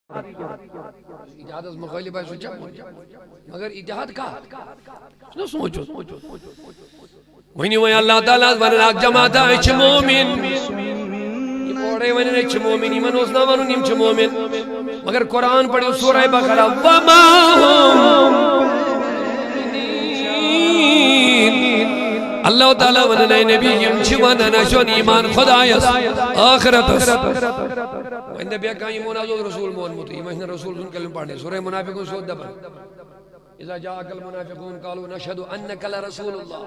اتحاد مخالف ہے سوچا مگر اتحاد کا نہ سوچو وہی وہی اللہ تعالیٰ ونن اک جماعت اچھ مومن یہ اوڑے ونن اچھ مومن یمن اوس نہ ونن یم چھ مومن مگر قرآن پڑھو سورہ بقرہ وما اللہ تعالیٰ ونن اے نبی یم چھ ونن اشون ایمان خدایس آخرتس وہن نبی کہا یہ منازل رسول محمد یہ مہنہ رسول سن کلم پڑھنے سورہ منافقون سود دبن اذا جاءك المنافقون قالوا نشهد انك لرسول الله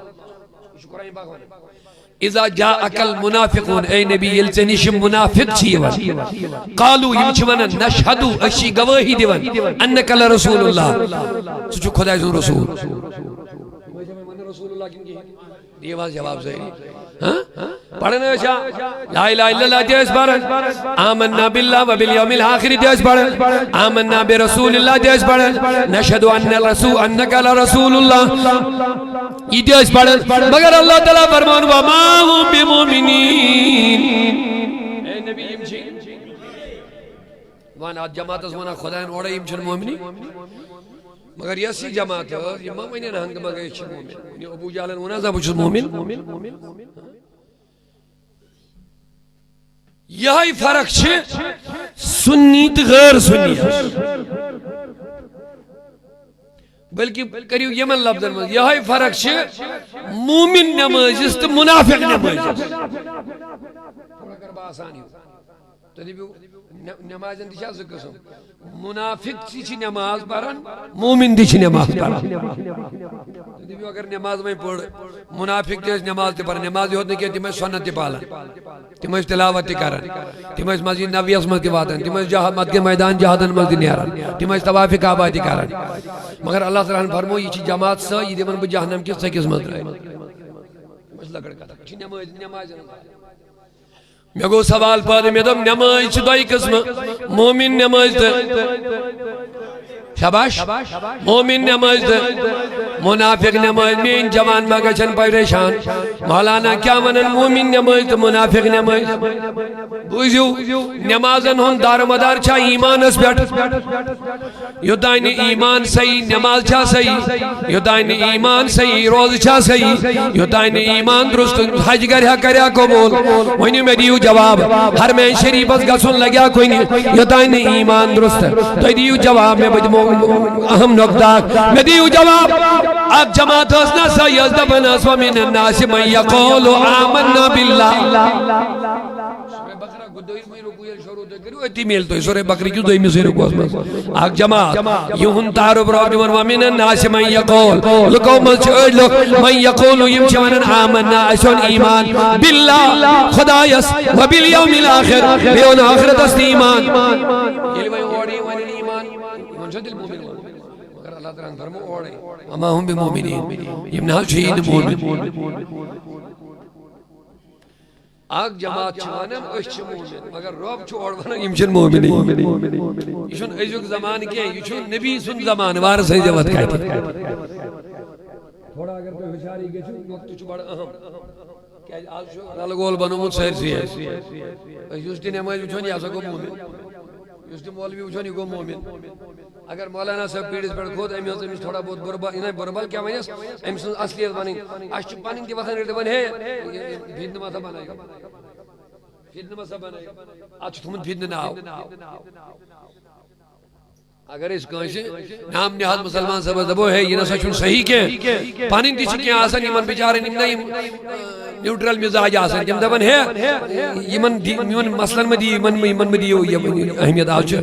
شکرائیں باغوان اذا جاءك المنافقون اے نبی یلچنش منافق چیون قالوا یمچون نشهد اشی گواہی دیون انك لرسول الله سچو خدا سن رسول رسول اللہ کن کی یہ واز جواب صحیح پڑھنے اچھا لا الہ الا اللہ دیس پڑھن آمنا باللہ و بالیوم الاخر دیس پڑھن آمنا برسول اللہ دیس پڑھن نشہدو انکا لرسول اللہ یہ دیس پڑھن مگر اللہ تعالیٰ فرمان وما ہم بمومنین اے نبی امچی وانا جماعت از وانا خدایان اوڑا امچن مومنی مگر یسی جماعت ہے یہ مومنین ہنگ مگر اچھ مومن ابو جالن ہونا زب اچھ مومن یہی فرق چھے سنیت غیر سنیت بلکہ کریو یمن لفظ میں یہی فرق چھے مومن نمازیس تو منافق نمازیس تھوڑا کر با آسانی ہو تو دیو نماز اندیشہ سے قسم منافق چی نماز پڑھن مومن دی چی نماز پڑھن دیو اگر نماز میں پڑھ منافق دیس نماز تی پڑھن نماز ہوت نہیں کہ تمہیں سنت تی پالن تمہیں تلاوت تی کرن تمہیں مسجد نبی اسمت تی واتن تمہیں جہاد کے میدان جہادن مسجد نیارن تمہیں طواف کعبہ تی کرن مگر اللہ تعالیٰ نے فرمو یہ چی جماعت سا یہ دیون بجہنم کس سے قسمت رہے مسئلہ کڑکا تھا چی نماز میں گو سوال پادے میں دم نماز چھ دائی قسم مومن نماز دے شاباش مومن نماز دے منافق نماز میں ان جوان مگچن پریشان مولانا کیا منن مومن نماز دے منافق نماز بوزیو نمازن ہون دار مدار چھا ایمان اس بیٹ یدائن ایمان صحیح نماز چھا صحیح یدائن ایمان صحیح روز چھا صحیح یدائن ایمان درست حج کریا کریا قبول وہنی میں دیو جواب ہر میں شریف اس گسن لگیا کوئی نہیں یدائن ایمان درست تو دیو جواب میں بجمو اہم نقطہ میں دیو جواب اب جماعت حسنا سید دبن اسو من الناس من یقول آمنا باللہ سورہ بقرہ کو دوئی میں رکوی شروع دے کرو اتی میل تو سورہ بقرہ کیوں دوئی میں سے رکو آگ جماعت یہن تعرف رب من ومن الناس من یقول لکو ملچوڑ لک من یقول یمچون آمنا اسون ایمان باللہ خدایس و بالیوم الاخر بیون آخرت است ایمان یہ لئے اوڑی ون ایمان منشد المومن مگر اللہ تعالیٰ فرمو اوڑے وما ہم بمومنین یمنال شہید مومن آگ جماعت چھوانم اچھ مومن مگر روب چھوڑ ونن یمشن مومنی یشن ایزوک زمان کیا یشن نبی سن زمان وارس ہے جوات کہتے تھوڑا اگر کوئی ہوشاری گئے چھو وقت چھو بڑا اہم کہ آج شو رالگول بنو مجھ سہر سی ہے یوسٹی نماز وچھون یا سکو مومن یوسٹی مولوی وچھون یا مومن اگر مولانا صاحب پیڑس پر خود امی حضر تھوڑا بہت بربال انہیں بربال کیا مجھے امی سن اصلیت بنیں آج پاننگ کی وطن ارد بن ہے بھید نمازہ بنائے گا بھید نمازہ بنائے گا آج تمہیں بھید نہ آؤ اگر اس کانشے نام نہاد مسلمان سبز دبو ہے یہ نسا چون صحیح کے پاننگ دی چکیں آسان یمن بچارے نمدہ نیوٹرل مزاج آسان جم دبن ہے یمن مثلا میں دی یمن میں دی اہمیت آج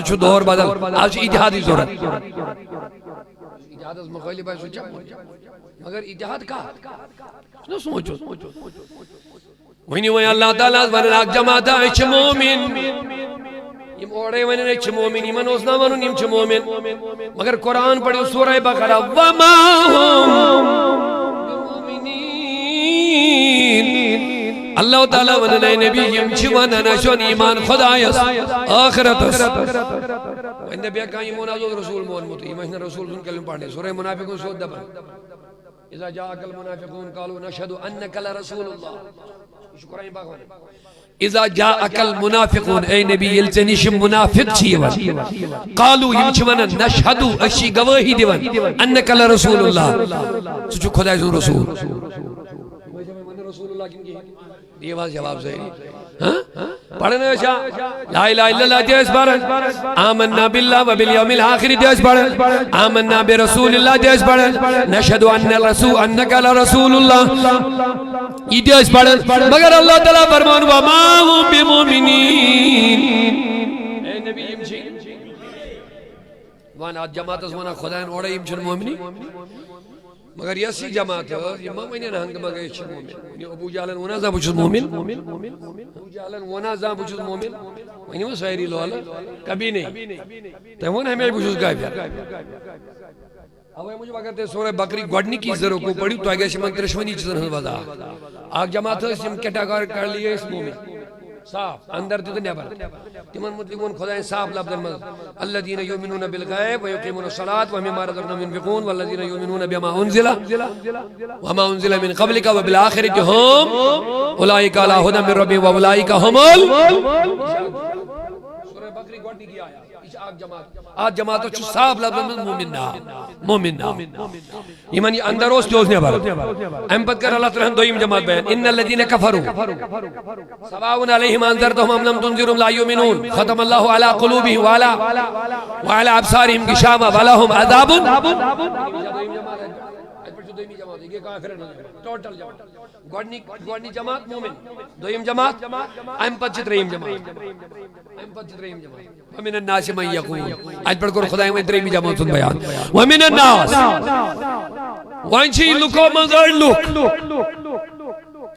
چھو دور بدل آج اتحادی ضرورت اتحاد از مخالف ہے سوچا مگر اتحاد کا نہ سوچو وہی وہی اللہ تعالیٰ ونناک جماعت اچھ مومن یم اوڑے ونن اچھ مومن یمن اوس نہ ونن یم چھ مومن مگر قرآن پڑھو سورہ بقرہ وما ہم اللہ تعالیٰ ونن اے نبی یم چھ ونن اشون ایمان خدایس آخرتس وہن نبی کہا یہ منازل رسول محمد یہ مہنہ رسول سن کلم پڑھنے سورہ منافقون سود دبن اذا جاءك المنافقون قالوا نشهد انك لرسول الله شکرائیں باغوان اذا جاءك المنافقون اے نبی یلچ نش منافق چیون قالوا یمچون نشهدو اشی گواہی دیون انک لرسول اللہ سچو خدا سن رسول رسول اللہ کی یہ بات جواب صحیح پڑھنا ہے لا الہ الا اللہ دیس پڑھن آمنا باللہ و بالیوم الاخر دیس پڑھن آمنا برسول اللہ دیس پڑھن نشہدو انک لرسول اللہ یہ دیس پڑھن مگر اللہ تعالیٰ فرمان وما ہم بمومنین اے نبی امچی وانا جماعت اس وانا خدایان اوڑا امچن مومنی مگر یسی جماعت ہے یہ مومنین ہنگ مگر یہ مومن یہ ابو جالن ونا زا بچوز مومن ابو جالن ونا زا بچوز مومن وینی وہ سویری لولا کبھی نہیں تو وہ ہمیں بچوز گائے پیا اوہ مجھے وقت ہے سورہ بکری گوڑنی کی ذروں کو پڑھی تو آگے شمان ترشونی چیزن ہز وضا آگ جماعت ہے ہم کیٹاگار کر لیے اس مومن صاف اندر تو نیبر تمن مطلقون خدای صاف لفظ المز الذين يؤمنون بالغیب ويقيمون الصلاة ومما رزقناهم ينفقون والذين يؤمنون بما انزل وما انزل من قبلك وبالآخرة هم اولئك على هدى من ربهم واولئك هم سورہ بکری گوڑنی کی آیا آج جماعت چو صاحب لفظ مومننا ایمانی اندر اس جوز نیبر امپت کر اللہ ترہن دوئیم جماعت بیان ان الذین کفروا سواؤن علیہم انذرتهم ام لم تنذرهم لا یؤمنون ختم اللہ علی قلوبهم وعلی ابصارهم غشاوہ ولہم عذاب گوڑنی جماعت مومن دوئیم جماعت امپت چترہیم جماعت ومن الناس من یقول آج پڑھ کر خدای میں دریمی جماعت سن بیان ومن الناس وانچی لکو مزار لک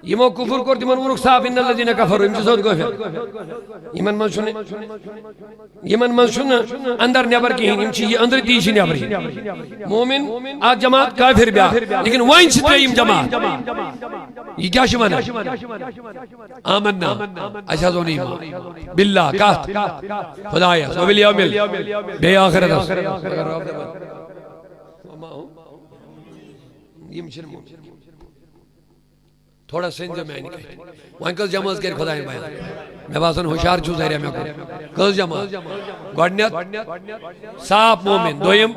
یمو کفر کرتی من ورک صاحب ان الذین کفروا امچی صوت گوئے یمن من سن اندر نیبر کی ہیں امچی یہ اندر دیشی نیبر ہی مومن آج جماعت کافر بیا لیکن وانچی تریم جماعت یہ کیا شمن ہے آمنا اشہدون ایمان باللہ کہت خدایہ و بالیوم بے آخرت یہ مشن مومن تھوڑا سنجھ میں نہیں کہتے وہاں کس جماعت کر خدای بیان میں باسن ہوشار چھو زہریا میں کس جماعت گوڑنیت صاف مومن دویم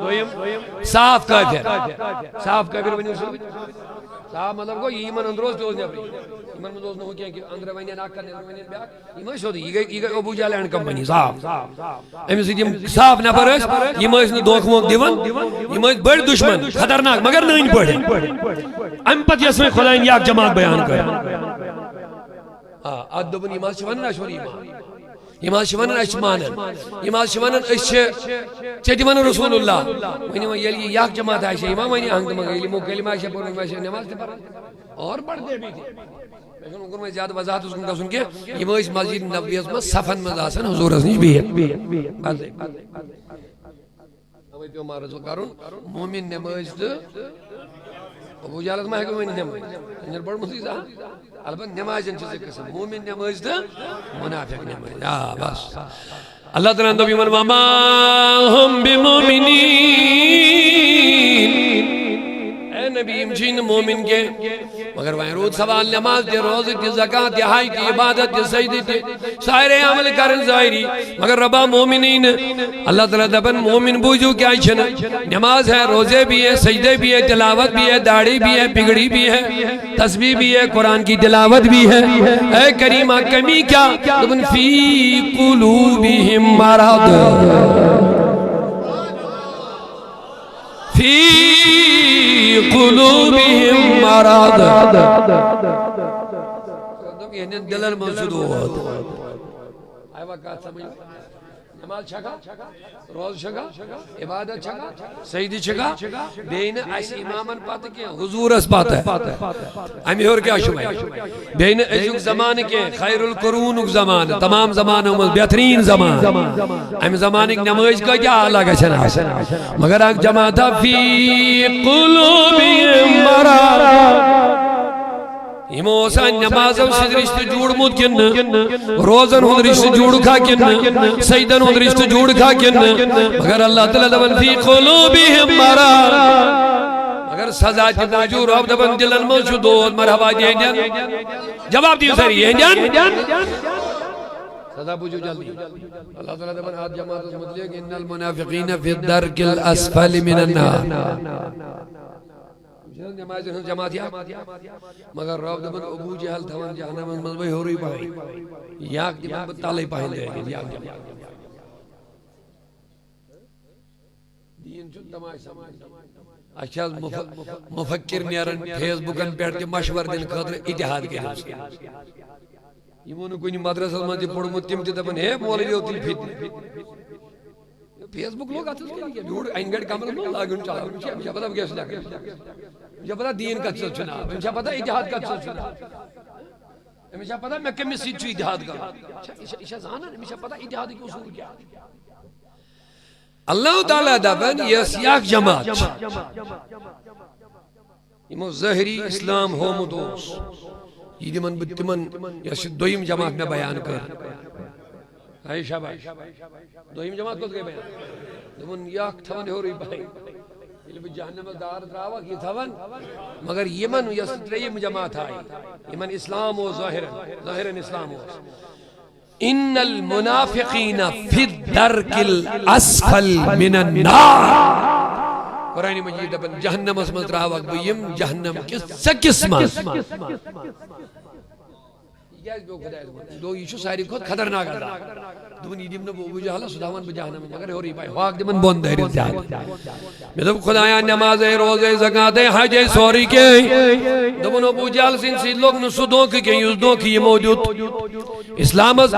صاف کافر بنی اسے صاف مطلب کو یہ ایمان اندروز دوز نہیں اپنی ایمان میں دوز نہ ہو کیا کہ اندر وینیا ناک کرنے اندر وینیا بیاک ایمان شو دی یہ گئی ابو جال اینڈ کمپنی صاف امی سے صاف نہ پرس یہ مجھ نے دوکھ موک دیون یہ مجھ بڑھ دشمن خطرناک مگر نہیں پڑھے ام پت یس میں خدایان یک جماعت بیان کر ادبن ایمان شوانن اشوری ایمان شوانن اشمانن ایمان شوانن اش چیدیمان رسول اللہ وینی وہ یلی یک جماعت آئیشہ ایمان وینی ہنگ مگر یلی مو کلمہ آئیشہ پر نمائشہ نماز تے پر اور پڑھ دے بھی تھے لیکن ان کو میں زیادہ وضاحت اس کا سن کے یہ اس مسجد نبوی میں صفن میں آسن حضور ازنیش بھی ہے بس اوہ پیو مارد وکارون مومن نماز دے ابو جالت میں ہے کہ مومن نماز انجل بڑھ مسیح صاحب البت نماز انچہ سے قسم مومن نماز دے منافق نماز بس اللہ تعالیٰ اندو بیمان وما ہم بمومنین اے نبی امچین مومن کے مگر وہیں رود سوال نماز دے روزے دے زکاة دے حاج دے عبادت دے سجدے دے سائرے عمل کرن ظاہری مگر ربا مومنین اللہ تعالیٰ دبن مومن بوجھو کیا چھنا نماز ہے روزے بھی ہے سجدے بھی ہے تلاوت بھی ہے داڑھی بھی ہے پگڑی بھی ہے تسبیح بھی ہے قرآن کی تلاوت بھی ہے اے کریمہ کمی کیا دبن فی قلوبہم مرض فی قلوبہم مرض دلر منصود ہوتا آئے وقت سمجھ نماز چھگا روز چھگا عبادت چھگا سیدی چھگا بین ایسی امامن پاتے کیا حضور اس پاتا ہے ہمیں اور کیا شمائی بین ایسوک زمان کے خیر القرون زمان تمام زمان بہترین زمان ہمیں زمان ایک نماز کا کیا آلہ چھنا مگر ایک جماعتا فی قلوبہم مرض ہمو سان نمازم سے رشت جوڑ مود کن روزن ہون رشت جوڑ کھا کن سیدن ہون رشت جوڑ کھا کن مگر اللہ تعالیٰ دبن فی قلوبہم مرض مگر سزا کی موجود رب دبن دلن موجود مرحبا دین جواب دیو سری سزا بوجھو جلدی اللہ تعالیٰ دبن آت جماعت اس مطلق ان المنافقین فی الدرک الاسفل من النار نماز جماعت یا مگر رب دبن ابو جہل تھوان جہنم مذبی ہو رہی پائی یاک دبن بتالی پاہن دے گی یاک جماعت دین چون تماش سمجھ اچھا مفکر نیرن فیس بکن پیٹ کے مشور دن خاطر اتحاد کے لئے یمون کوئی مدرسہ میں پڑھمت تم تہ دپن ہے مولوی ہوتی فتنہ فیس بک لوگ آتے ہیں کہ بیوڑ این گڑ کامل میں لاگن چلا مجھے پتا کیسے لگا مجھے پتا دین کا چل چنا مجھے پتا اتحاد کا چل چنا مجھے پتا میں کمی سیٹ چو اتحاد کا اچھا زانا مجھے پتا اتحاد کی اصول کیا اللہ تعالیٰ دپن یہ سیاق جماعت یمو ظاہری اسلام ہومت اوس یہ دمن بتمن یہ دویم جماعت میں بیان کر ہے شاباش دویم جماعت کت گئے بیان دمن یاک تھون ہو رہی بھائی یہ جہنم دار تراوا کی تھون مگر یمن یہ تریم جماعت آئی یمن اسلام و ظاہرن اسلام و ان المنافقین فی الدرک الاسفل من النار قرآن مجید دپن جہنم اس میں تراوک بیم جہنم کس سکس ماں دو یہ ساری خود خطرناک دون یہ دمنا بو جہلا سداون بجہنم مگر ہو رہی پائی خواک دمن بون دہری زیادہ میں دب خدایان نماز روزے زکاة حج سوری کے دبن ابو جہل سن سی لوگ نسودوں کے یوزدوں کی یہ موجود اسلام از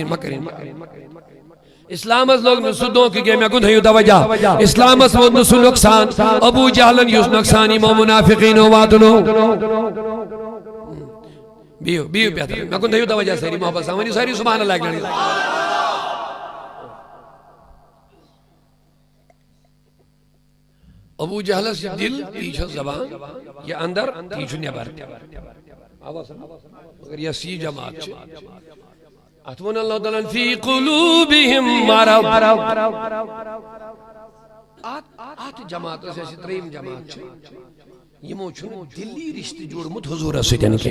مکرین اسلام از لوگ نسودوں کی گئے میں کن ہے توجہ اسلام از وہ نسو نقصان ابو جہلن یوز نقصانی مو منافقین و واتنو بیو پیاتر میں کن ہے توجہ ساری محبت سامنی ساری سبحان اللہ کرنی ابو جہل سے دل پیچھو زبان یہ اندر پیچھو نیبر مگر یہ سی جماعت چھے اتمنى الله تعالى في قلوبهم مرض آت جماعت سے تریم جماعت یمو چھن دلی رشتہ جوڑمت حضور سیدن کے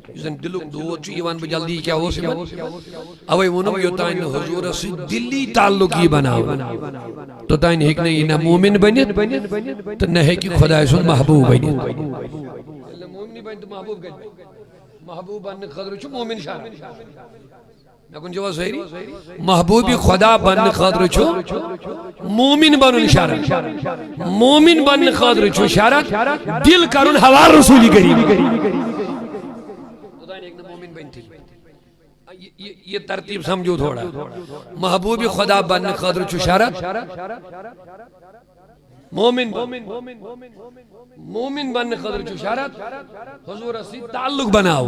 یزن دلک دو چھ ایوان بجلدی کیا ہو سکت اوے ونم یوتائن حضور سے دلی تعلق ہی بناو تو تائن ایک نہیں نہ مومن بنیت تو نہ ہے کہ خدا سن محبوب بنیت مومن بنیت تو محبوب بنیت محبوب بن خضر چھو مومن شارع نکن جواب صحیح محبوبی خدا بن خضر چھو مومن بن شارع مومن بن خضر چھو شارع دل کرن حوار رسولی کریم خدا نے ایک مومن بنتی یہ ترتیب سمجھو تھوڑا محبوبی خدا بن خضر چھو شارع مومن بن خضر چھو شارت حضور اسی تعلق بناو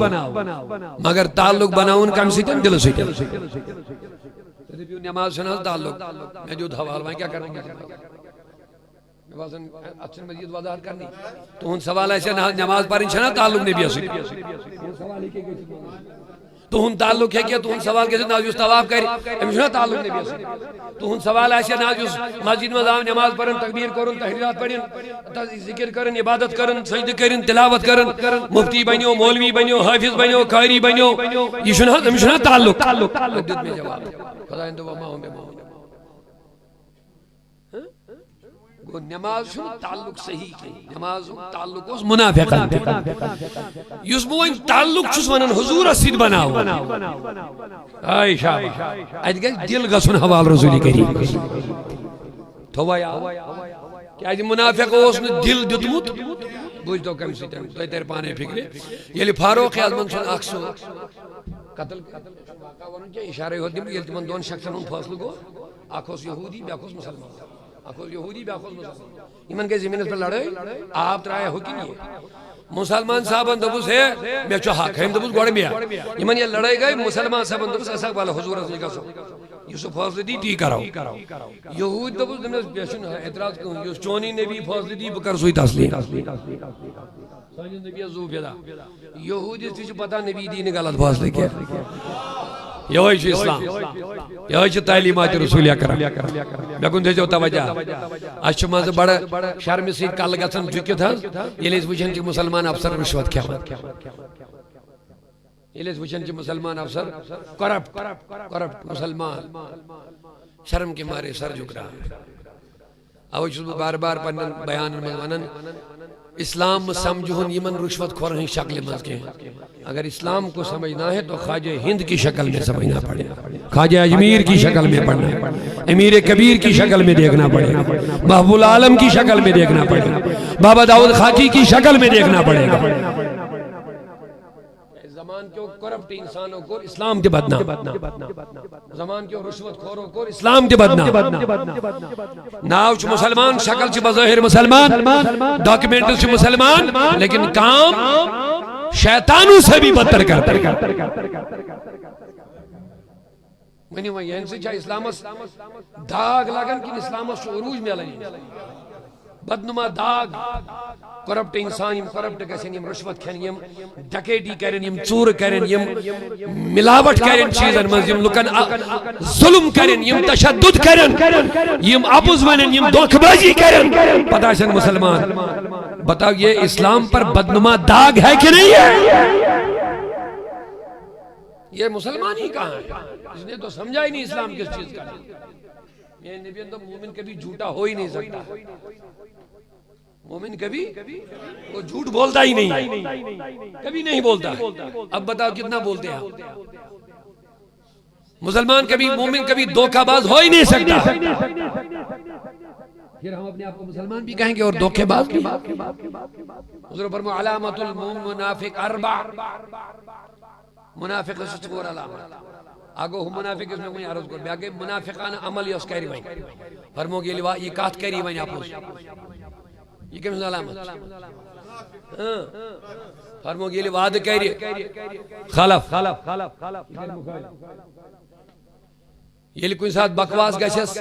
مگر تعلق بناون کم سیتن دل سیتن نماز شناز تعلق میں جو دھوال میں کیا کرنے میں بازن اچھن مزید وضاحت کرنی تو ان سوال ایسے نماز پارن شناز تعلق نہیں بھی اسی تو ہن تعلق ہے کیا تو ہن سوال کیسے ناجوز طواف کری امیشنہ تعلق نہیں بھی اسی تو ہن سوال ایسے ناجوز مسجد مذاہم نماز پڑھن تکبیر کرن تحریرات پڑھن ذکر کرن عبادت کرن سجد کرن تلاوت کرن مفتی بنیو مولوی بنیو حافظ بنیو قاری بنیو یہ شنہ تعلق حدد میں جواب خدا اندو وما ہم بے مومن نماز شو تعلق صحیح کی نماز تعلق اس منافقان یس بوئن تعلق چھس ونن حضور اسید بناو آئی شاہ ایت گئی دل گسن حوال رسولی کریم تھوایا کیا جی منافق اس نے دل دتمت بوجھ دو کم سیتن تو تیر پانے فکرے یلی فاروق اعظم سن اکسو قتل واقع ورن کیا اشارے ہوتی ہیں یلی من دون شخصن ان فاصل گو آکھوس یہودی بیاکھوس مسلمان اکھوز یہودی بیاکھوز مسلمان ایمن کے زمین اس پر لڑے آپ ترائے ہو کی نہیں ہے مسلمان صاحبان دبوس ہے میں چو حق ہے دبوس گوڑے میں ایمن یہ لڑے گئے مسلمان صاحبان دبوس ایسا والا حضور رسول کا سو یوسف فاصل دی تی کراؤ یہود دبوس دمنا بیشن اعتراض کروں یوس چونی نبی فاصل دی بکر سوئی تسلیم سانجن نبی ازو پیدا یہود اس تیچو پتا نبی دی نے غلط فاصل کیا یہ چھو اسلام یہ چھو تعلیمات رسول اکرم میں کن جو توجہ اچھو ماز بڑا شرم سے کل گسن چکے تھا یہ لیس وچھن کہ مسلمان افسر رشوت کیا یہ وچن مسلمان افسر کرپٹ مسلمان شرم کے مارے سر جھک رہا اوے چھس بار بار پنن بیان میں ونن اسلام سمجھون یمن رشوت خورن شکل مز کے اگر اسلام کو سمجھنا ہے تو خواجہ ہند کی شکل میں سمجھنا پڑے گا، خواجہ اجمیر کی شکل میں پڑھنا ہے، امیر کبیر کی شکل میں دیکھنا پڑے گا، محبوب العالم کی شکل میں دیکھنا پڑے گا، بابا داؤد خاکی کی شکل میں دیکھنا پڑے گا۔ زمان کیوں کرپٹ انسانوں کو اسلام کے بدنا، زمان کیوں رشوت خوروں کو اسلام کے بدنا، ناو چھ مسلمان، شکل چھ بظاہر مسلمان، ڈاکیومنٹ چھ مسلمان، لیکن کام شیطانوں سے بھی بدتر کرتے منی وہی ہیں سے چاہے اسلامس داغ لگن کی اسلامس عروج میں لگی بدنما داغ کرپٹ انسان کرپٹ گسن یم رشوت کھن یم ڈکیٹی کرن یم چور کرن یم ملاوٹ کرن چیزن مز یم لکن ظلم کرن یم تشدد کرن یم اپوز ونن یم دھوکہ بازی کرن پتہ چن مسلمان بتاؤ یہ اسلام پر بدنما داغ ہے کہ نہیں ہے؟ یہ مسلمان ہی کہاں ہے؟ اس نے تو سمجھا ہی نہیں اسلام کس چیز کا یہ نبی تو مومن کبھی جھوٹا ہو ہی نہیں سکتا، مومن کبھی وہ جھوٹ بولتا ہی نہیں، کبھی نہیں بولتا۔ اب بتاؤ کتنا بولتے ہیں مسلمان کبھی، مومن کبھی دھوکہ باز ہو ہی نہیں سکتا، پھر ہم اپنے آپ کو مسلمان بھی کہیں گے اور دھوکے باز بھی۔ حضور فرمایا علامت المنافق اربع، منافق اس چور علامت آگو ہم منافق اس میں کوئی عرض کر بیاگے منافقان عمل یس کری وائن فرمو گے لوا یہ کات کری وائن آپ یہ کم علامت فرمو گے لوا وعد کری خلف یہ کوئی ساتھ بکواس گشس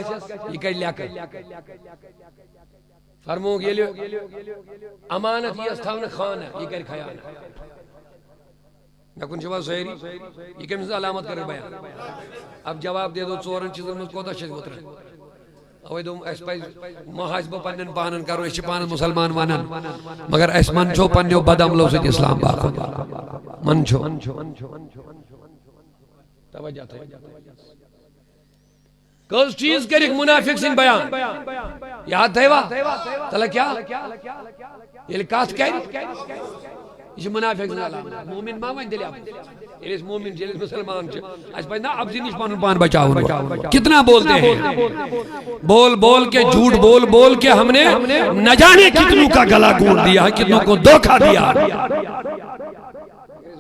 یہ کر لیا کر فرمو گے امانت یہ استھاون خان ہے یہ کر خیان نہ کن جواب ظاہری یہ کم علامت کر بیان اب جواب دے دو ژورن چیزن مز کوتا چھ وتر اوے دوم اس پے محاسبہ پنن پانن کرو اس پان مسلمان ونن مگر اس من چھو پنیو بد عملو سے اسلام باخ من چھو توجہ تھا کس چیز کرک منافق سن بیان یاد تھیوا تلا کیا یہ کات کہہ یہ منافق سن علامت مومن ما ون دلی آپ یہ مومن جیل مسلمان چھ اس پہ نا اب سے نش پان بچاؤ کتنا بولتے ہیں بول بول کے جھوٹ بول بول کے ہم نے نہ جانے کتنوں کا گلا گھونٹ دیا کتنوں کو دھوکہ دیا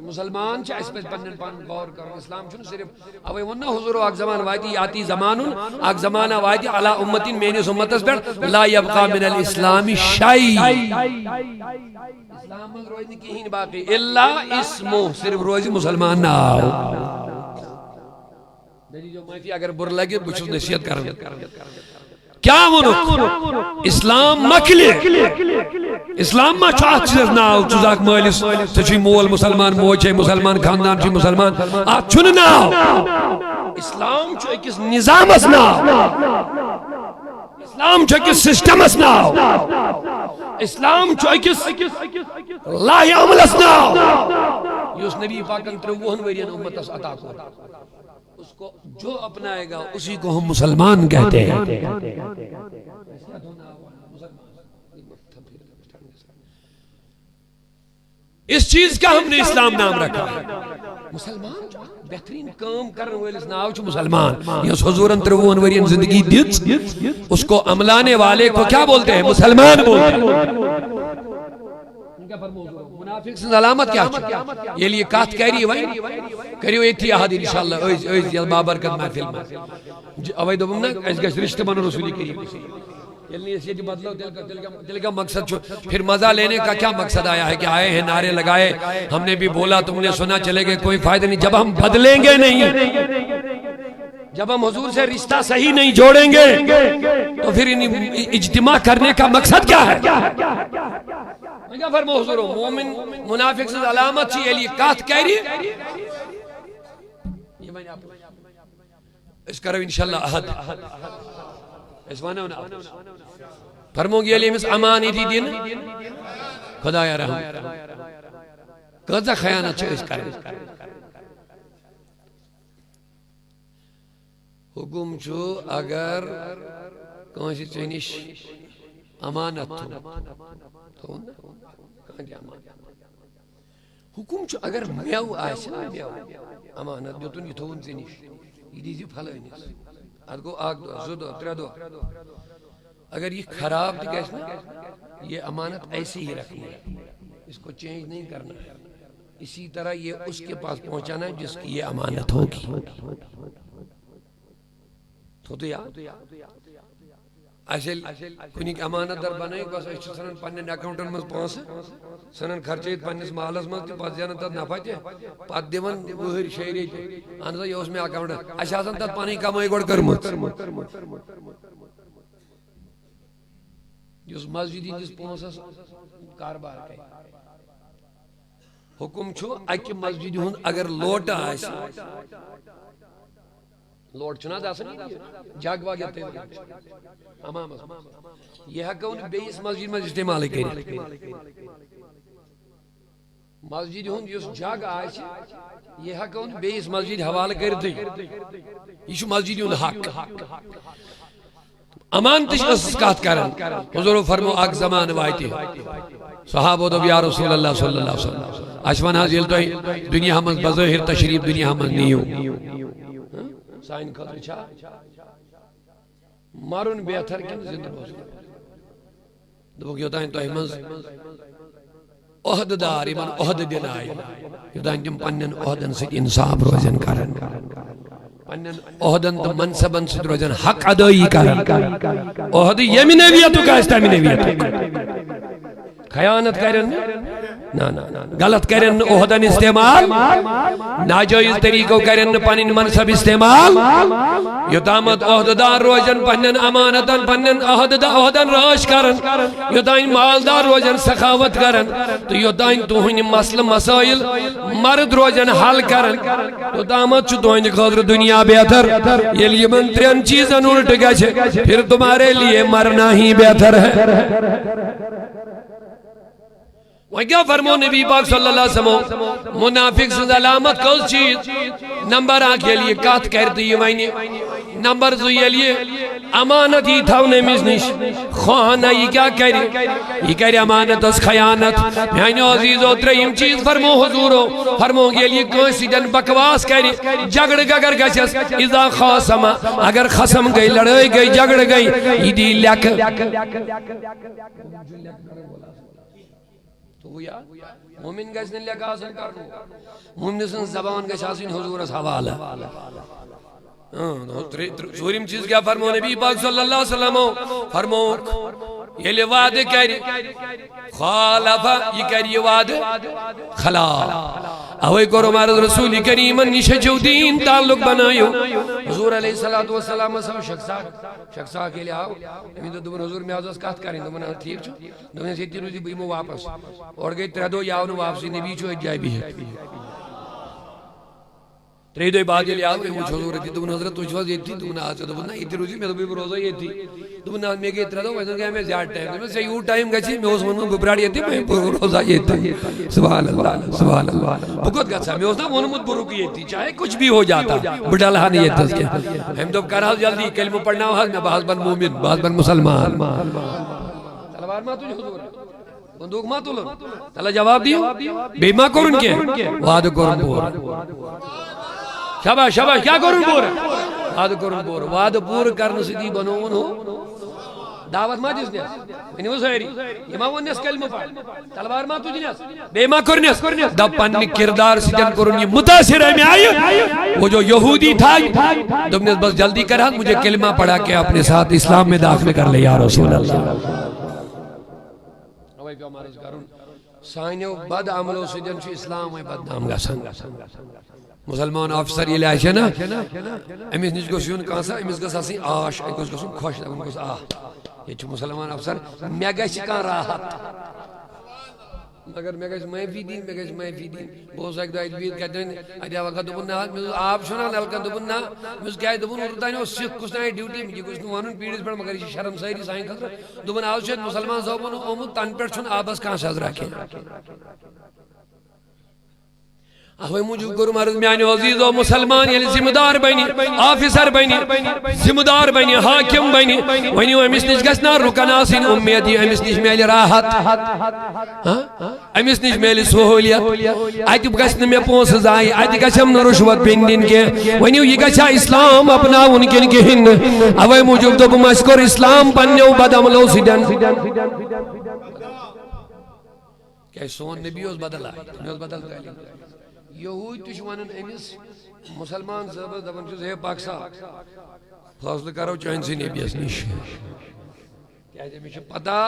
مسلمان چھ اس پہ پنن پان غور کرو اسلام چھن صرف اوے ونہ حضور اک زمان وایتی یاتی زمانن اک زمانہ وایتی علی امتین مینس امتس پر لا یبقى من الاسلام شیء اسلام روز نہیں کہیں باقی الا اسمو صرف روز مسلمان نہ آؤ میری جو معافی اگر بر لگے بچھو نصیحت کریں کیا ونو اسلام مکلے اسلام ما چاہت چیز ناو چوزاک مالس تچی مول مسلمان موچے مسلمان خاندان چی مسلمان آپ چون ناو اسلام چو ایکس نظام اس ناو اسلام چو ایکس سسٹم اس ناو اسلام چو ایکس لاہی عمل اس ناو یہ اس نبی پاکن تروہن ورین امت اس عطا کو اس کو جو اپنائے گا اسی کو ہم مسلمان کہتے ہیں اس چیز کا ہم نے اسلام نام رکھا مسلمان بہترین کام کرنے والے اس ناو چھو مسلمان یہ حضورن تروہن ورین زندگی دیت اس کو عملانے والے کو کیا بولتے ہیں مسلمان بولتے ہیں منافق سے علامت کیا چھو یہ لیے کات کہہ رہی ہے کریو ایک تھی احادی انشاءاللہ اویز یا بابرکت محفل میں اوید دوبم نا اس گشت رشتہ بن رسولی کریم یعنی اس یہ جو بدلو دل کا مقصد چھو پھر مزہ لینے کا کیا مقصد آیا ہے کہ آئے ہیں نعرے لگائے ہم نے بھی بولا تم نے سنا چلے گئے کوئی فائدہ نہیں جب ہم بدلیں گے نہیں جب ہم حضور سے رشتہ صحیح نہیں جوڑیں گے تو پھر اجتماع کرنے کا مقصد کیا ہے میں کیا فرمو حضور مومن منافق سے علامت چی یہ کات کہہ رہی اس کرو انشاءاللہ احد اس وانا ہونا فرمو گی علیہ مثل امانی دی دین خدا یا رحم کذا خیانت چھو اس کرو حکم چھو اگر کانسی چینش امانت تھو حکم چھو اگر میو آئیس میو امانت دیتون یہ تھون چینش یہ دیزی پھلائنس ات گو اک دو زو دو ترے دو اگر یہ خراب تھی گیس نا یہ امانت ایسے ہی رکھنی ہے اس کو چینج نہیں کرنا ہے اسی طرح یہ اس کے پاس پہنچانا ہے جس کی یہ امانت ہوگی تو یاد اصل کنیک امانت در بنائی بس اس سنن پنن اکاؤنٹن مز پونس سنن خرچیت پنس مالس مز پس زینن تت نفع تہ پت دِوان وہر شہری اہن سا یہ اس میں اکاؤنٹ اس آسان تت پنن کمائی گۄڈٕ کٔرمٕژ یُس مسجد ہندس پونسس کاربار کرِ حکم چھُ اکہ مسجد ہُنٛد اگر لوٹہ آسہِ لوٹ چھُنہ آسان جگ وگ امامس یہ ہیکو نہٕ بیٚیِس مسجد منٛز استعمالٕے کٔرِتھ مسجد ہُنٛد یُس جگ آسہِ یہ ہیکو نہٕ بیٚیِس مسجد حوالہٕ کٔرِتھٕے یہ چھُ مسجد ہُنٛد حق امانتٕچ ٲسٕس کتھ کران حضور فرمو اکھ زمانہٕ واتہِ صحابہ دوٚپ یا رسول اللہ صلی اللہ علیہ وسلم اَسہِ وَن حظ ییٚلہِ تۄہہِ دُنیاہس منٛز بظٲہِر تشریٖف دُنیاہس منٛز نِیِو سانہِ خٲطرٕ چھا مرُن بہتر کِنہٕ زِندٕ روزُن دوٚپُکھ یوٚتانۍ تۄہہِ منٛز عہدٕ دار یِمن عہدٕ دِنہٕ آیہِ یوٚتانۍ تِم پننٮ۪ن عہدن سۭتۍ انصاف روزن کران پننٮ۪ن عہدن تہٕ منصبن سۭتۍ روزن حق ادٲیی کران عہدٕ ییٚمہِ نوعیتُک آسہِ تمہِ نوعیتُک خیانت کرن غلط کرن عہدن استعمال ناجائز طریقوں کرن پنن منصب استعمال یوتامت عہدیدار روزن پنن امانتن پنن عہدن راش کرن یوتائن مالدار روزن سخاوت کرن تو یوتائن تہن مسل مسائل مرد روزن حل کرن یوتامت چھ تہند خاطر دنیا بہتر ییٚلہِ یمن ترین چیزن الٹ گژھِ پھر تمہارے لیے مرنا ہی بہتر ہے وہ کیا فرمو نبی پاک صلی اللہ علیہ وسلم منافق سند علامت کس چیز نمبر آنکھ یلی کات کرتی یہ وینی نمبر زو یلی امانت ہی تھا نمیز نش خواہنا یہ کیا کری یہ کری امانت اس خیانت میانی عزیز و ترہیم چیز فرمو حضورو فرمو یلی کوئی دن بکواس کری جگڑ گگر گچس اذا خاسما اگر خسم گئی لڑائی گئی جگڑ گئی یہ دی لیک مومن گھس نے لگا حاصل کرنو مومن سن زبان گھس حاصل حضور اس حوالہ سوریم چیز کیا فرمو نبی پاک صلی اللہ علیہ وسلم فرمو یہ لئے وعدے کری خالفہ یہ کری وعدے خلاف اوہی کرو مارد رسول کریمن نشجو دین تعلق بنائیو حضور علیہ السلام شخصا کے لئے آؤ امین تو دبن حضور میں آزاز کہت کریں دبن ٹھیک چھو دبن سیتی روزی بیمو واپس اور گئی تردو یاونو واپسی نبی چھو جائے بھی ہے تریدوی بعد یہ آگئی مجھ حضور رہتی دبن حضرت تجھ وز یہ تھی دبن آج دبن ایتی روزی میں دبن روزہ یہ تھی دبن آج میں گئی تردو ویسن گیا میں زیادہ ٹائم میں سیور ٹائم گچی میں اس منہ ببراڑی یہ تھی میں روزہ یہ تھی سبحان اللہ سبحان اللہ بکت گھا میں اس نے منہ برو کی یہ تھی چاہے کچھ بھی ہو جاتا بڑا لہا نہیں یہ تھا ہم تو کر حال جلدی کلمہ پڑھنا ہو میں بحث بن مومن بحث بن مسلمان تلوار ماں تجھ حضور بندوق ماں تولن تلا جواب دیو بیمہ کرن کے وعد کرن بور شاباش شاباش کیا کرن بور وعد کرن بور وعد پور کرن سیدھی بنون ہو دعوت ماں جس نیس انہی وہ سہری یہ ماں وہ نیس کلمہ پاڑ تلوار ماں تجھ نیس بیمہ کرنیس دا پنی کردار سیدھن کرن یہ متاثر ہے میں آئی وہ جو یہودی تھا تم نے بس جلدی کرا مجھے کلمہ پڑھا کے اپنے ساتھ اسلام میں داخل کر لے یا رسول اللہ سائنیو بد عملو سیدھن چھو اسلام میں بد نام گا سنگا مسلمان آفیسر یہ لائش ہے نا امیس نیچ گو سیون کانسا امیس گو ساسی آش امیس گو سن خوش امیس گو سا یہ چھو مسلمان آفیسر میں گئی چکان راحت مگر میں گئی معافی دین میں گئی معافی دین بہت سا ایک دو ایدوید کہتے ہیں ادھا وقت دبن نا آپ شنا نلکن دبن نا میں کیا ہے دبن اردانی وہ سکھ کس نائی ڈیوٹی میں کچھ نوانون پیڑیس پر مگر یہ شرم سائری سائن خطر دبن آو شاید مسلمان صاحبون اومد تن پر چھن آبس کان شاز رکھیں اوے موجود کرو مرض میانی عزیز و مسلمان یعنی ذمہ دار بنی آفیسر بنی ذمہ دار بنی حاکم بنی ونیو امس نش گژھنا رکن آسن امید یہ امس نش میلہِ راحت امس نش میلہِ سہولیت اتہ گژھِ نہٕ مےٚ پونسہٕ ضایع اتہ گژھم نہٕ رشوت پیٚنۍ دِنۍ کینٛہہ ونیو یہ گژھیا اسلام اپناوُن کِنہٕ کِہیٖنۍ نہٕ اوے موجوب دوٚپُم اَسہِ کوٚر اسلام پننیو بدعملو سۭتۍ کیٛازِ سون نبی اوس بدل آیہِ مےٚ اوس بدل تعلیٖم یہود تہ ونان امس مسلمان صاحبس دپان چھُس ہے پاک صاحب فٲصلہٕ کرو چٲنسٕے نبیس نش کیازِ أمِس چھُ پتہ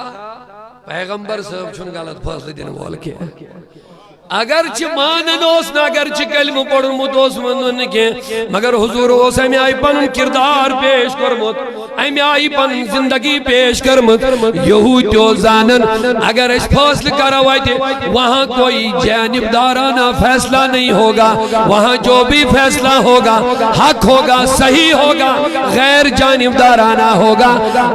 پیغمبر صٲب چھُنہٕ غلط فٲصلہٕ دِنہٕ وول کینٛہہ اگرچہ مانن اوس نہ اگرچہ کلمہ پوٚرمُت اوس ونُن نہٕ کینٛہہ مگر حضور اوس امہِ آیہِ پنُن کردار پیش کوٚرمُت امہِ آیہِ پنٕنۍ زندگی پیش کٔرمٕژ یہود تہِ اوس زانان اگر أسۍ فٲصلہٕ کرو اتہِ وہاں کوئی جانبدارانہ فیصلہ نہیں ہوگا وہاں جو بھی فیصلہ ہوگا حق ہوگا صحیح ہوگا غیر جانبدارانہ ہوگا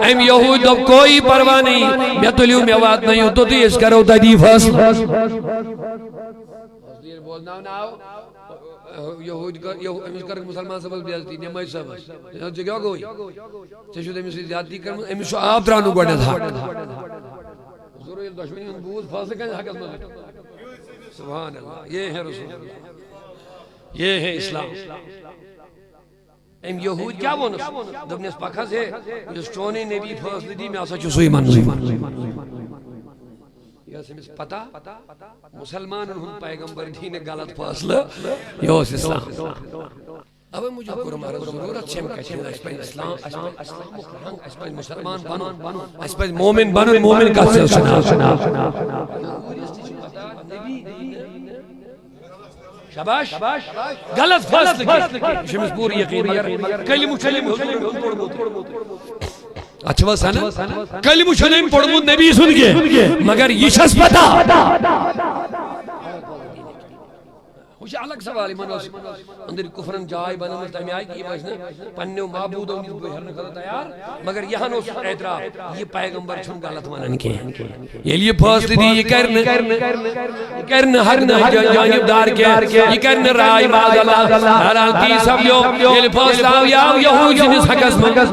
ام یہود دوٚپ کوئی پرواہ نہیں مےٚ تُلِو مےٚ واتنٲیِو توٚتُے أسۍ کرو تتی فٲصلہٕ بولنا ناو یہود امس کر مسلمان صاحبس بےعزتی نماز صاحبس ژےٚ کیٛاہ گوٚوے ژےٚ چھُتھ أمِس سۭتۍ زیادتی کٔرمٕژ أمِس چھُ آب ترٛاونُک گۄڈنٮ۪تھ حق حضور ییٚلہِ دۄشوٕنی ہُنٛد بوٗز فٲصلہٕ کَتہِ حقس منٛز سبحان اللہ یہ ہے رسول یہ ہے اسلام أمۍ یہود کیٛاہ ووٚنُس دوٚپنس پکھ حظ ہے یُس چونٕے نبی فٲصلہٕ دی مےٚ ہسا چھُ سُے منظوٗر یس پتہ مسلمانن ہن پیغمبر دی نہ غلط فاصلہ یہ اوس اسلام اب مجھے کوٚرُم عرض ضرورت چھم کشمیر اس پہ اسلام اس پہ مسلمان بنو اس پہ مومن بنو مومن کا سنا شاباش غلط فاصلہ شمس پوری یقین کلمہ اچھا سنہ کلمہ چھُنہٕ أمۍ پوٚرمُت نبی سُنٛد کینٛہہ مگر یہِ چھس پتہ وہ الگ سوال یمن اندر کفرن جائے بنامت تمہ آئی کہ یہ پنو معبودوں نش بہرن خطر تیار مگر یہاں اس اعتراف یہ پیغمبر چھن غلط ونان کی ییٚلہِ یہ فٲصلہٕ دی یہ کرن ہر جانبدار کے یہ کرن رائے باز اللہ حالانکہ تی سمجھو ییٚلہِ فٲصلہٕ آو یہ آو یہود سٕنٛدِس حقس منٛز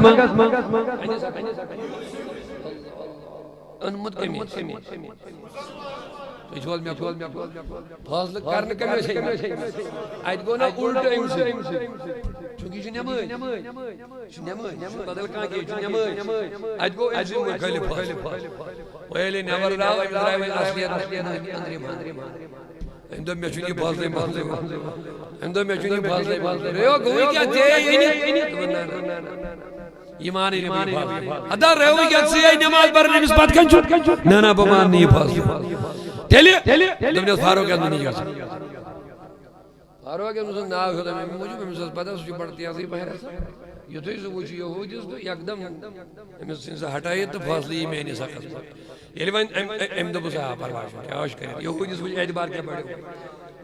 انمت کمی فاصلہ کرنے کمی سے ات گو نا الٹ ام سے چونکہ یہ نماز بدل کان کی نماز ات گو اس مخالف ویلی نمبر راو ابراہیم اصلیت اندر میں چونی فاصلہ اندر میں چونی فاصلہ ریو گوئی کیا تے ایمان ادا ریو کیا تے نماز پڑھنے مس بات کن نہ نہ بمان نہیں فاصلہ تیلی دنیا فاروق اندر نہیں گا فاروق اندر ناو ہوتا ہے مجھے بمسل پتا سوچی بڑھتی آسی بہر یہ تو اس وچی یہودیس تو یکدم امس سے ہٹائیے تو فاصلی میں نہیں سکت یہ لیوان امدہ بسا پرواش کیا آش کریں یہودیس وچی اعتبار کیا بڑھے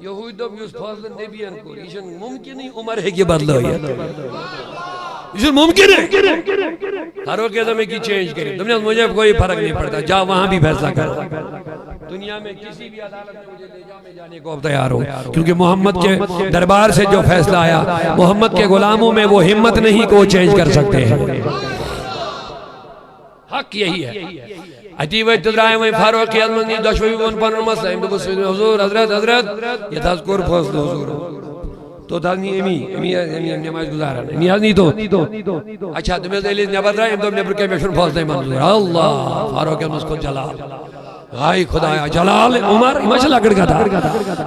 یہود دب یوس فاصل نبی انکور یہ ممکن نہیں عمر ہے کہ بدلہ یہ ممکن ہے فاروق اعظم کی چینج کریں دنیا مجھے کوئی فرق نہیں پڑتا جا وہاں بھی فیصلہ کر دنیا میں کسی بھی عدالت میں مجھے لے جا میں جانے کو اب تیار ہوں کیونکہ محمد کے دربار سے جو فیصلہ آیا محمد کے غلاموں میں وہ ہمت نہیں کو چینج کر سکتے ہیں حق یہی ہے اتی وقت تدرائے میں فاروق اعظم نے دشوی بن پنر مسئلہ حضور حضرت یہ تذکر فضل حضور تو دھانی امی نماز گزارن امی حض نہیں تو اچھا تمہیں دلیل نبر رہا ہے ام تو نبر کے میشن فضل منظور اللہ فاروق اعظم کو جلال آئی خدایا جلال عمر ماشاء اللہ گڑ گدا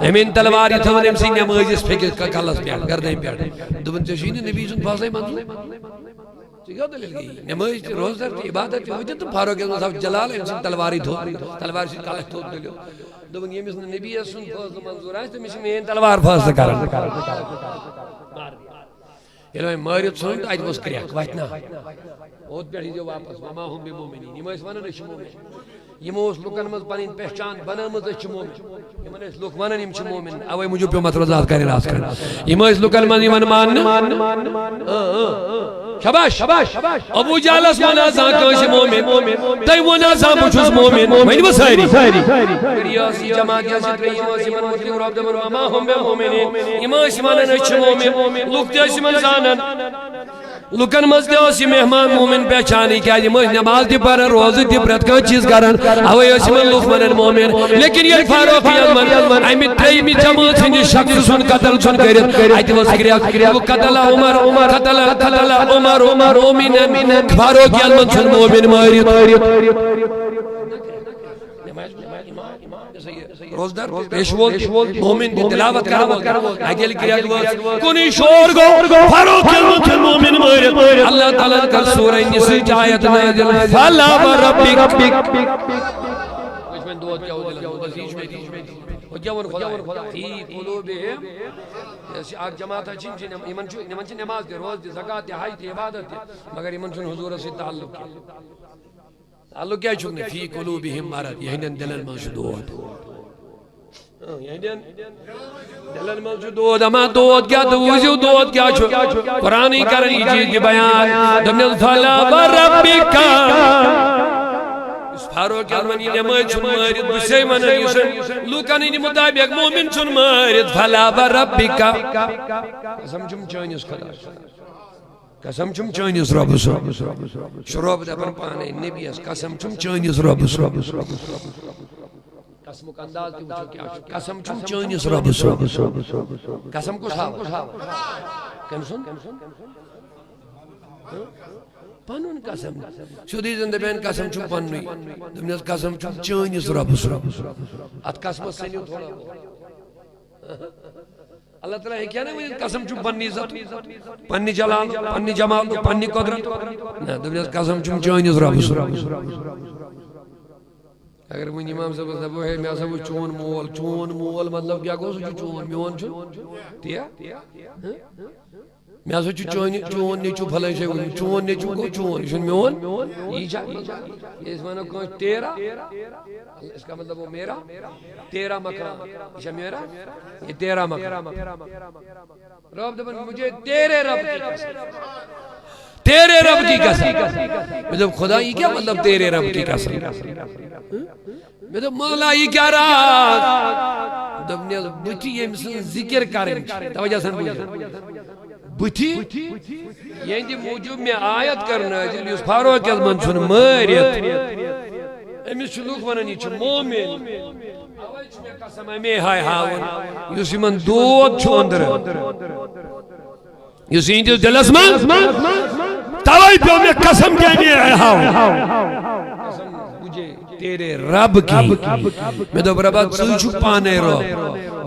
امین تلوار یہ تھون امسی نماز اس فکر کا کلس پیٹ گردیں پیٹ دبن چشین نبی سن فضل منظور کیا دلیل گئی نماز روز در عبادت ہوئی تو فاروق اعظم صاحب جلال امسی تلواری دھو تلوار سے کلس دھو دلیو دبن یہ مثل نبی سن فضل منظور آئے تو مشی میں تلوار فضل کرن یہ لوگ مارد سن آج بس کریک واتنا بہت پیٹھی جو واپس وما ہم بی مومنین یہ مجھے ونن اچھ مومن یہ موس لکن مز پنین پہچان بنامت اچھ مومن یہ من اس لک ونن امچ مومن اوے مجھے پیو مت رضات کرے راز کرن یہ مجھے لکن مز یہ من مان شباش ابو جالس ونا زان کٲنٛسہِ مومن تۄہہِ ونا زان بہٕ چھُس مومن ؤنِو سٲری ریاسی جماعت یۄس ترٛیٚیِم ٲس یِمن مُتعلِق رۄب دَپان وما ہُم بِمُؤمنیٖن یِم ٲسۍ ونان أسۍ چھِ مومن لُکھ تہِ ٲسۍ یِمن زانان لُکن منٛز تہِ اوس یہِ مہمان مومن پہچانٕے کیٛازِ یِم ٲسۍ نٮ۪ماز تہِ پران روزٕ تہِ پرٛٮ۪تھ کانٛہہ چیٖز کران اوے ٲسۍ یِمن لُکھ ونان مومن لیکن ییٚلہِ فاروق اعظمن امہِ ترٛیٚیِمہِ جمٲژ ہٕنٛدِس شخصہٕ سُنٛد قتل چھُن کٔرِتھ اتہِ ؤژھ گرٛٮ۪کھ قتل عمر قتل عمر مومن فاروق اعظمن چھُن مومن مٲرِتھ روزدار پیش وول مومن دی تلاوت کرو اگل گریگ ورس کنی شور گو فاروق اعظمن چھُن مومن مٲرِتھ اللہ تعالیٰ کر سورہ نساء آیت نازل فلا وربک دود کیا خدا فی قلوبہم اکھ جماعت یمن چھِ نماز تہِ روز تہِ زکات تہِ حج تہِ عبادت تہِ مگر یمن چھُنہٕ حضورس سۭتۍ تعلق تعلق کیٛازِ چھُکھ نہٕ فی قلوبہم مرض یہنٛدٮ۪ن دلن منٛز چھُ دود دلن منٛز چھُ دود اما دود کیٛاہ تہٕ وٕچھِو دود کیٛاہ چھُ قرآنٕے کران یہِ چیٖز تہِ بیان دوٚپنس فلا وربک فاروق اعظمن یہِ نٮ۪مٲزۍ چھُن مٲرِتھ بہٕ چھُسے ونان یُس لوٗکن ہٕنٛدِ مُطابق مومن چھُن مٲرِتھ فلا وربک قسم چھُم چٲنِس خۄدایس قسم چھُم چٲنِس رۄبس چھُ رۄب دپان پانے نبیس قسم چھُم چٲنِس رۄبس قسمُک انداز تہِ وٕچھو کیٛاہ چھُ قسم چھُم چٲنِس رۄبس قسم کُس ہاوان کٔمۍ سُنٛد پنُن قسم سیوٚدُے زن دپان قسم چھُم پننُے دوٚپنس قسم چھُم چٲنِس رۄبس اتھ قسمس ژھٕنِو تھوڑا اللہ تعالیٰ ہیٚکہِ ہا نہٕ ؤنِتھ قسم چھُم پننہِ عزت پننہِ جلال پننہِ جمال پننہِ قۄدرت نہ دوٚپنس قسم چھُم چٲنِس رۄبس اگر وۄنۍ امام صٲبس دپو ہے مےٚ ہسا وٕچھ چون مول مطلب کیٛاہ گوٚو سُہ چھُ چون میون چھُ تی مےٚ ہسا چھُ چون نیٚچوٗ فلٲنۍ جایہِ وٕنمُت چون نیٚچوٗ گوٚو چون یہِ چھُنہٕ میون یہِ چھا أسۍ ونو کٲنٛسہِ تیرا اس کا مطلب گوٚو میرا تیرا مکان یہِ چھا میرا یہ تیرا مکان رب دپان مجھے تیرے رب کی قسم میں دوٚپ خدا یہ کیا مطلب تیرے رب کی قسم میں دوٚپ مولا یہ کیا راز دوٚپنس بٕتھِ ییٚمہِ سٕنٛز ذکر کرٕنۍ توجہ سان بوٗزِو بٕتھِ یہنٛدِ موٗجوٗب مےٚ آیت کٔر نٲزِل یُس فاروق اعظمن چھُن مٲرِتھ أمِس چھِ لُکھ ونان یہِ چھُ مومن اوے چھُ مےٚ قسم امے ہاے ہاوُن یُس یِمن دود چھُ أنٛدرٕ یُس یِہنٛدِس دلس منٛز توے پیٚو مےٚ قسم کیٛاہ ہاوُن تیرے رب کی میں دوٚپ ربا ژٕے چھُکھ پانے رب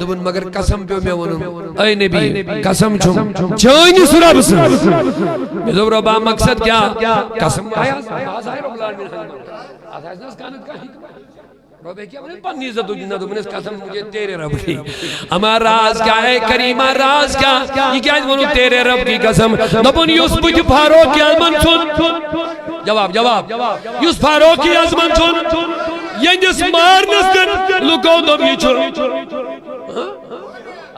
دوٚپُن مگر قسم پیٚو مےٚ وَنُن اے نبی قسم چھُم چٲنِس رب سٕنٛز مےٚ دوٚپ ربا مقصد کیٛاہ قسم رب کیا پنی عزت نہ دوٚپنس قسم مجھے تیرے رب کی اما راز کیا ہے کریمہ راز کیا یہ کیا ونو تیرے رب کی قسم دوٚپُن یُس بٕتھِ فاروق اعظمن چھُن جواب یُس فاروق اعظمن چھُن یہنٛدِس مارنس دِن لُکو دوٚپ یہِ چھُ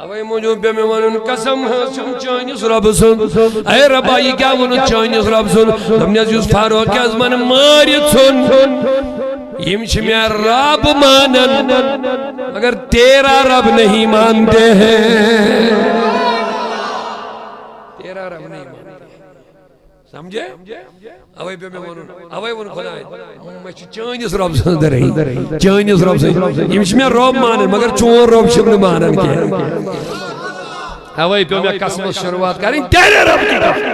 اوے موٗجوٗب پیٚو مےٚ ونُن قسم حظ چھُم چٲنِس رۄبہٕ سُنٛد اے ربا یہِ کیٛاہ ووٚنُتھ چٲنِس رۄبہٕ سُنٛد دوٚپنس یُس فاروق اعظمن مٲرِتھ ژھُن یم چھِ مےٚ رب مانن مگر تیرا رب نہیں مانتے ہیں تیرا رب نہیں مانتے سمجھے اوے پیٚو مےٚ وَنُن اوے ووٚن خۄداین مےٚ چھِ چٲنِس رۄب سٕنٛز دٔرٕے چٲنِس رۄب سٕنٛز یم چھِ مےٚ رۄب مانان مگر چون رۄب چھُم نہٕ مانان کینٛہہ اوے پیٚو مےٚ قسمس شروعات کرٕنۍ تیرے رب کی